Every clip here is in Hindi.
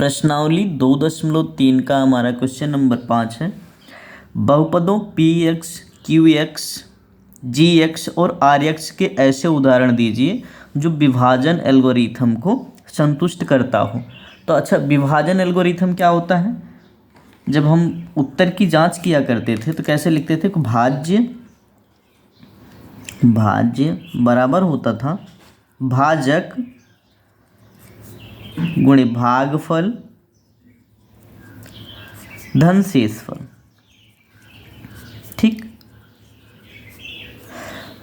प्रश्नावली 2.3 का हमारा क्वेश्चन नंबर 5 है। बहुपदों पी एक्स, क्यू एक्स, जी एक्स और आर एक्स के ऐसे उदाहरण दीजिए जो विभाजन एल्गोरिथम को संतुष्ट करता हो। तो अच्छा, विभाजन एल्गोरिथम क्या होता है? जब हम उत्तर की जांच किया करते थे तो कैसे लिखते थे? भाज्य बराबर होता था भाजक गुणे भागफल धन शेषफल। ठीक,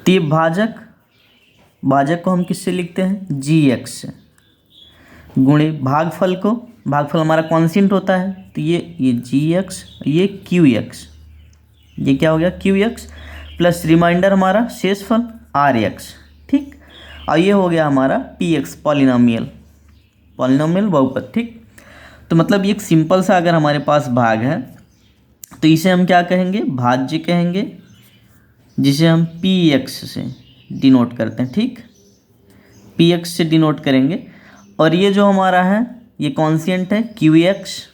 तो ये भाजक को हम किससे लिखते हैं? जी एक्स से, गुणे भागफल हमारा कांस्टेंट होता है, तो ये जी एक्स, ये क्यू एक्स, ये क्या हो गया? क्यू एक्स प्लस रिमाइंडर हमारा शेषफल आर एक्स। ठीक, और ये हो गया हमारा पी एक्स, पॉलिनोमियल बहुपद। ठीक, तो मतलब ये एक सिंपल सा अगर हमारे पास भाग है तो इसे हम क्या कहेंगे? भाज्य कहेंगे, जिसे हम पी एक्स से डिनोट करते हैं। ठीक, पी एक्स से डिनोट करेंगे। और ये जो हमारा है ये कॉन्स्टेंट है क्यू एक्स,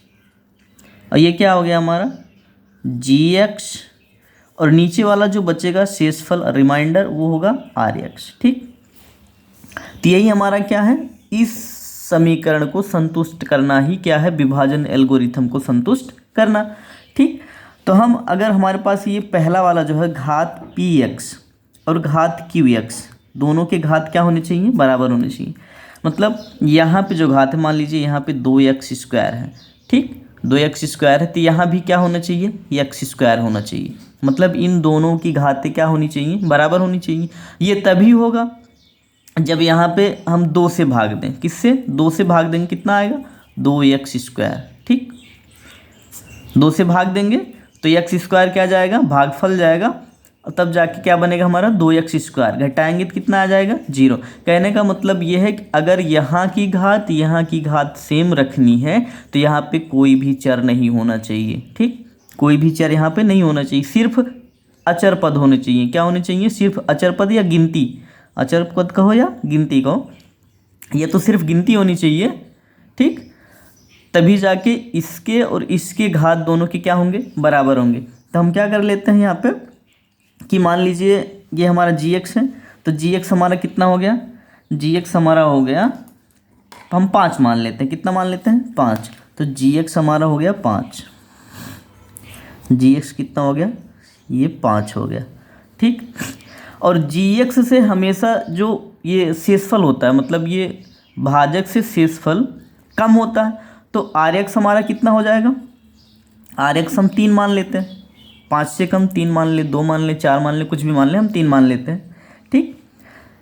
और ये क्या हो गया हमारा? जी एक्स, और नीचे वाला जो बचेगा शेषफल रिमाइंडर वो होगा आर एक्स। ठीक, तो यही हमारा क्या है? इस समीकरण को संतुष्ट करना ही क्या है? विभाजन एल्गोरिथम को संतुष्ट करना। ठीक, तो हम अगर हमारे पास ये पहला वाला जो है घात पी एक्स और घात क्यू एक्स, दोनों के घात क्या होने चाहिए? बराबर होने चाहिए। मतलब यहाँ पे जो घात है, मान लीजिए यहाँ पे 2x² है। ठीक, 2x² है, तो यहाँ भी क्या होना चाहिए? x² होना चाहिए। मतलब इन दोनों की घातें क्या होनी चाहिए? बराबर होनी चाहिए। ये तभी होगा जब यहाँ पे हम 2 से भाग दें। किससे? 2 से भाग देंगे, कितना आएगा? 2x²। ठीक, 2 से भाग देंगे तो x² क्या जाएगा? भागफल जाएगा, और तब जाके क्या बनेगा हमारा? 2x²। घटाएंगे तो कितना आ जाएगा? 0। कहने का मतलब ये है कि अगर यहाँ की घात सेम रखनी है तो यहाँ पे कोई भी चर नहीं होना चाहिए। ठीक, कोई भी चर यहाँ पे नहीं होना चाहिए, सिर्फ अचर पद होने चाहिए। क्या होने चाहिए? सिर्फ अचर पद या गिनती, अचर पद कहो या गिनती कहो, ये तो सिर्फ गिनती होनी चाहिए। ठीक, तभी जाके इसके और इसके घात दोनों के क्या होंगे? बराबर होंगे। तो हम क्या कर लेते हैं यहाँ पे कि मान लीजिए ये हमारा जी एक्स है, तो जी एक्स हमारा कितना हो गया? जी एक्स हमारा हो गया, हम 5 मान लेते हैं। कितना मान लेते हैं? 5। तो जी एक्स हमारा हो गया 5। जी एक्स कितना हो गया? ये 5 हो गया। ठीक, और जी एक्स से हमेशा जो ये शेषफल होता है, मतलब ये भाजक से शेषफल कम होता है, तो आर एक्स हमारा कितना हो जाएगा? आर एक्स हम 3 मान लेते हैं। 5 से कम 3 मान ले, 2 मान ले, 4 मान ले, कुछ भी मान ले, हम 3 मान लेते हैं। ठीक,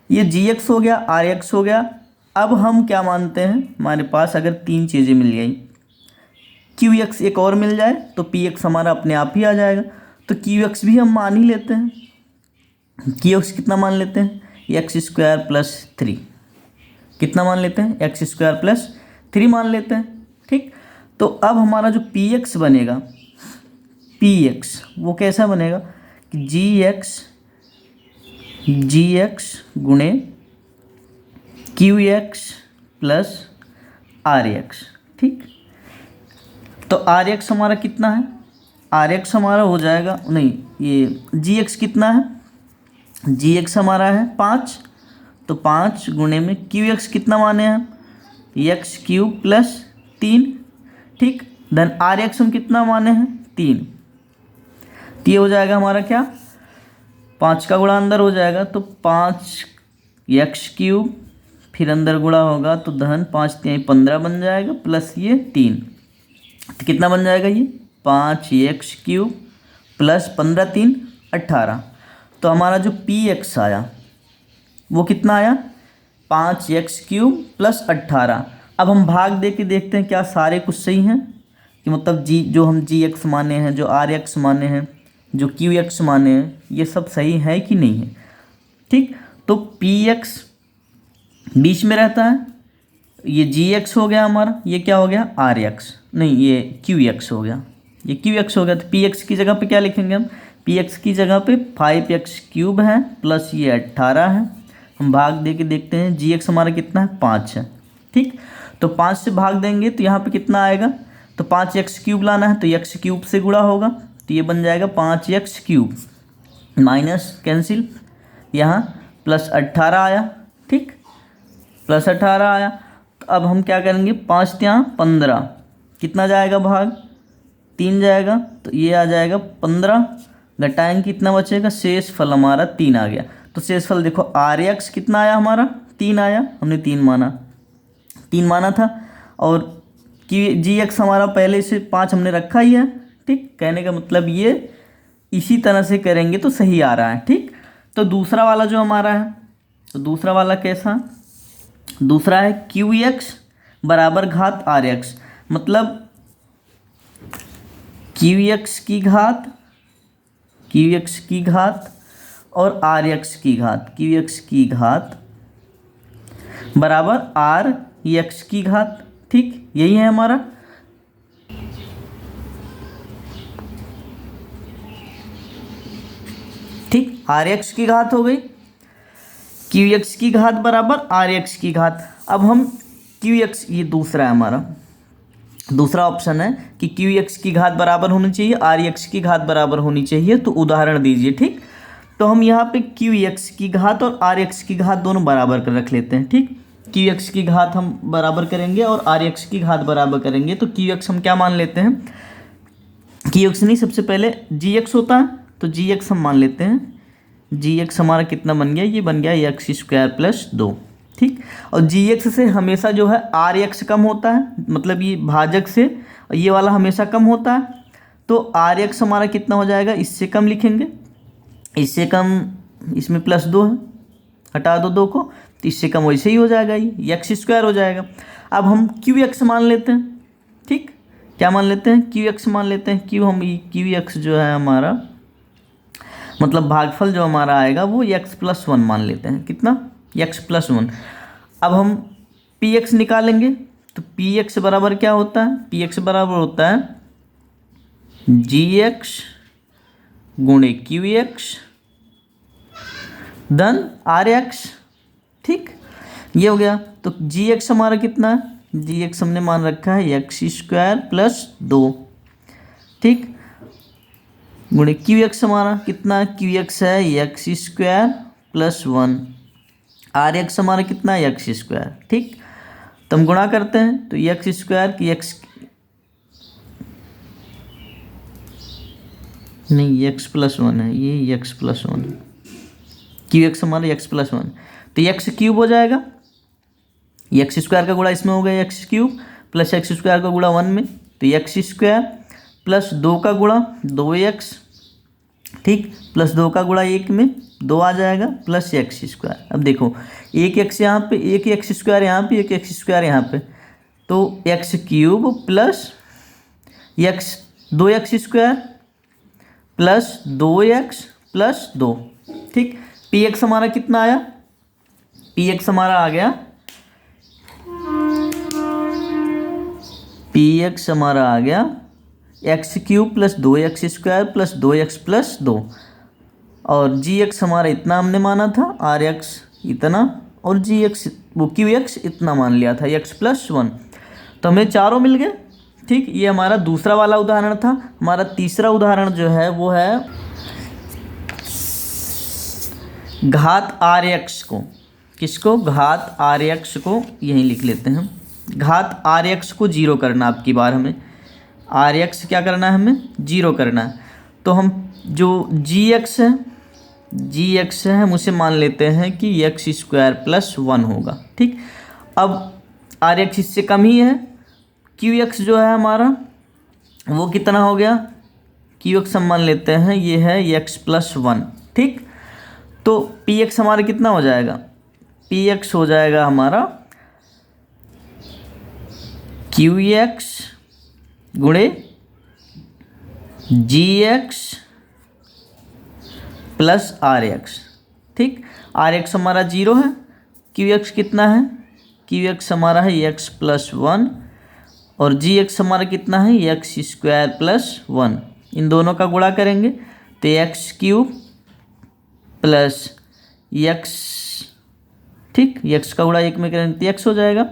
ये जी एक्स हो गया, आर एक्स हो गया। अब हम क्या मानते हैं? हमारे पास अगर 3 चीज़ें मिल गई, क्यू एक्स एक और मिल जाए तो पी एक्स हमारा अपने आप ही आ जाएगा। तो क्यू एक्स भी हम मान ही लेते हैं। क्यू एक्स कितना मान लेते हैं? x² + 3। कितना मान लेते हैं? x² + 3 मान लेते हैं। ठीक, तो अब हमारा जो पी एक्स बनेगा, पी एक्स वो कैसा बनेगा कि जी एक्स गुणे Q X plus R X. ठीक, तो आर एक्स हमारा कितना है? आर एक्स हमारा हो जाएगा, नहीं, ये जी एक्स कितना है? जी एक्स हमारा है 5, तो 5 गुणे में क्यू एक्स कितना माने हैं? x³ + 3। ठीक, धन आर एक्स हम कितना माने हैं? 3। तो ये हो जाएगा हमारा क्या? 5 का गुणा अंदर हो जाएगा, तो 5x³ फिर अंदर गुणा होगा तो धन 5 3 15 बन जाएगा, प्लस ये 3, तो कितना बन जाएगा? ये 5x³ + 15 3 18। तो हमारा जो पी एक्स आया वो कितना आया? 5x³ + 18। अब हम भाग दे के देखते हैं क्या सारे कुछ सही हैं, कि मतलब जो हम जी एक्स माने हैं, जो आर एक्स माने हैं, जो क्यू एक्स माने हैं, ये सब सही है कि नहीं है। ठीक, तो पी एक्स बीच में रहता है, ये जी एक्स हो गया हमारा, ये क्या हो गया? आर एक्स, नहीं, ये क्यू एक्स हो गया, ये क्यू एक्स हो गया। तो पी एक्स की जगह पे क्या लिखेंगे हम? पी एक्स की जगह पे 5x³ है प्लस ये 18 है। हम भाग दे के देखते हैं, जी एक्स हमारा कितना है? 5 है। ठीक, तो 5 से भाग देंगे तो यहाँ पे कितना आएगा, तो 5x³ लाना है तो x³ से गुणा होगा, तो ये बन जाएगा 5x³ माइनस कैंसिल, यहाँ +18 आया, ठीक, +18 आया। तो अब हम क्या करेंगे, 5 यहाँ 15, कितना जाएगा भाग, 3 जाएगा, तो ये आ जाएगा 15, घटाएंगे कितना बचेगा, शेष फल हमारा 3 आ गया। तो शेष फल देखो RX कितना आया हमारा, 3 आया, हमने 3 माना था, और GX हमारा पहले से 5 हमने रखा ही है, ठीक। कहने का मतलब ये इसी तरह से करेंगे तो सही आ रहा है, ठीक। तो दूसरा वाला जो हमारा है, तो दूसरा वाला कैसा, दूसरा है QX बराबर घात RX, मतलब QX की घात और RX की घात, QX की घात बराबर RX की घात, ठीक, यही है हमारा। ठीक, RX की घात हो गई, QX की घात बराबर RX की घात। अब हम QX, ये दूसरा है हमारा, दूसरा ऑप्शन है कि QX की घात बराबर होनी चाहिए, RX की घात बराबर होनी चाहिए, तो उदाहरण दीजिए, ठीक। तो हम यहाँ पे QX की घात और RX की घात दोनों बराबर कर रख लेते हैं, ठीक। QX की घात हम बराबर करेंगे और RX की घात बराबर करेंगे, तो QX हम क्या मान लेते हैं, QX नहीं, सबसे पहले GX होता है, तो GX हम मान लेते हैं। GX हमारा कितना बन गया, ये बन गया x² + 2, ठीक। और GX से हमेशा जो है RX कम होता है, मतलब ये भाजक से ये वाला हमेशा कम होता है, तो RX हमारा कितना हो जाएगा, इससे कम लिखेंगे, इससे कम, इसमें +2 है, हटा दो 2 को, तो इससे कम वैसे ही हो जाएगा, ये x² हो जाएगा। अब हम QX मान लेते हैं, ठीक, क्या मान लेते हैं, QX मान लेते हैं। हम QX जो है हमारा, मतलब भागफल जो हमारा आएगा वो x+1 मान लेते हैं, कितना, x+1। अब हम PX निकालेंगे, तो PX बराबर क्या होता है, PX बराबर होता है GX गुणे QX धन RX, ठीक, ये हो गया। तो GX हमारा कितना है, GX हमने मान रखा है x² + 2, ठीक, गुणे QX हमारा कितना है, QX है x² + 1, RX हमारा कितना है x², ठीक। तो हम गुणा करते हैं, तो x² की x नहीं, x+1 है, ये x+1 है, QX हमारा x+1, तो x³ हो जाएगा, x² का गुणा इसमें हो गया x³ + x² का गुणा 1 में, तो x² + 2 का गुणा 2x, ठीक, +2 का गुणा 1 में 2 आ जाएगा, प्लस x²। अब देखो एक x यहाँ पे, एक x² यहाँ पे, एक x² यहाँ पे, तो x³ plus x 2x² plus 2x + 2, ठीक। PX हमारा कितना आया, PX हमारा आ गया, PX हमारा आ गया x³ + 2x² + 2x + 2, और GX हमारा इतना हमने माना था, RX इतना, और GX वो QX इतना मान लिया था, x+1, तो हमें चारों मिल गए, ठीक। ये हमारा दूसरा वाला उदाहरण था। हमारा तीसरा उदाहरण जो है वो है घात RX को, किसको, घात RX को, यहीं लिख लेते हैं, घात RX को 0 करना, आपकी बार हमें RX क्या करना है, हमें 0 करना है। तो हम जो GX है हम उसे मान लेते हैं कि x² + 1 होगा, ठीक। अब RX इससे कम ही है, QX जो है हमारा वो कितना हो गया, QX हम मान लेते हैं ये है x+1, ठीक। तो PX हमारा कितना हो जाएगा, PX हो जाएगा हमारा QX गुणे GX + RX, ठीक। RX हमारा 0 है, QX कितना है, QX हमारा है x+1, और GX हमारा कितना है x² + 1, इन दोनों का गुणा करेंगे तो x³ + x, ठीक, x का गुणा 1 में करेंगे तो x हो जाएगा,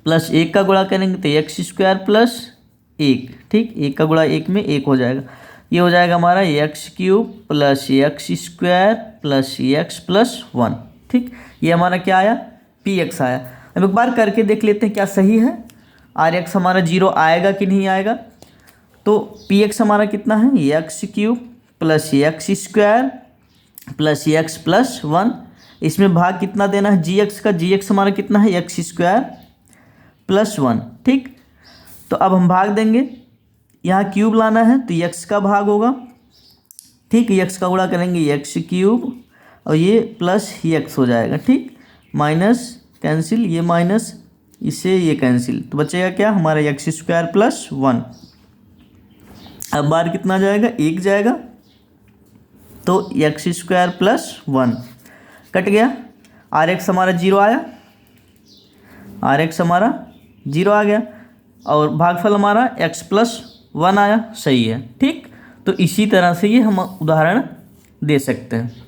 प्लस 1 का गुणा करेंगे तो एक्स स्क्वायर प्लस 1, ठीक, 1 का गुणा 1 में 1 हो जाएगा। ये हो जाएगा हमारा x cube plus x square plus x plus 1, ठीक। ये हमारा क्या आया, पी एक्स आया। अब एक बार करके देख लेते हैं क्या सही है, आर एक्स हमारा 0 आएगा कि नहीं आएगा। तो पी एक्स हमारा कितना है, x cube plus x square plus x plus 1। इसमें भाग कितना देना है, जी एक्स का, जी एक्स हमारा कितना है, एक्स स्क्वायर प्लस 1, ठीक। तो अब हम भाग देंगे, यहाँ क्यूब लाना है तो एक्स का भाग होगा, ठीक, एक्स का गुणा करेंगे एक्स क्यूब और ये प्लस एक्स हो जाएगा, ठीक, माइनस कैंसिल, ये माइनस इससे ये कैंसिल, तो बचेगा क्या हमारा एक्स स्क्वायर प्लस 1। अब बार कितना जाएगा, 1 जाएगा, तो एक्स स्क्वायर प्लस 1 कट गया। आर एक्स हमारा 0 आया, आर एक्स हमारा 0 आ गया और भागफल हमारा x प्लस 1 आया, सही है, ठीक। तो इसी तरह से ये हम उदाहरण दे सकते हैं।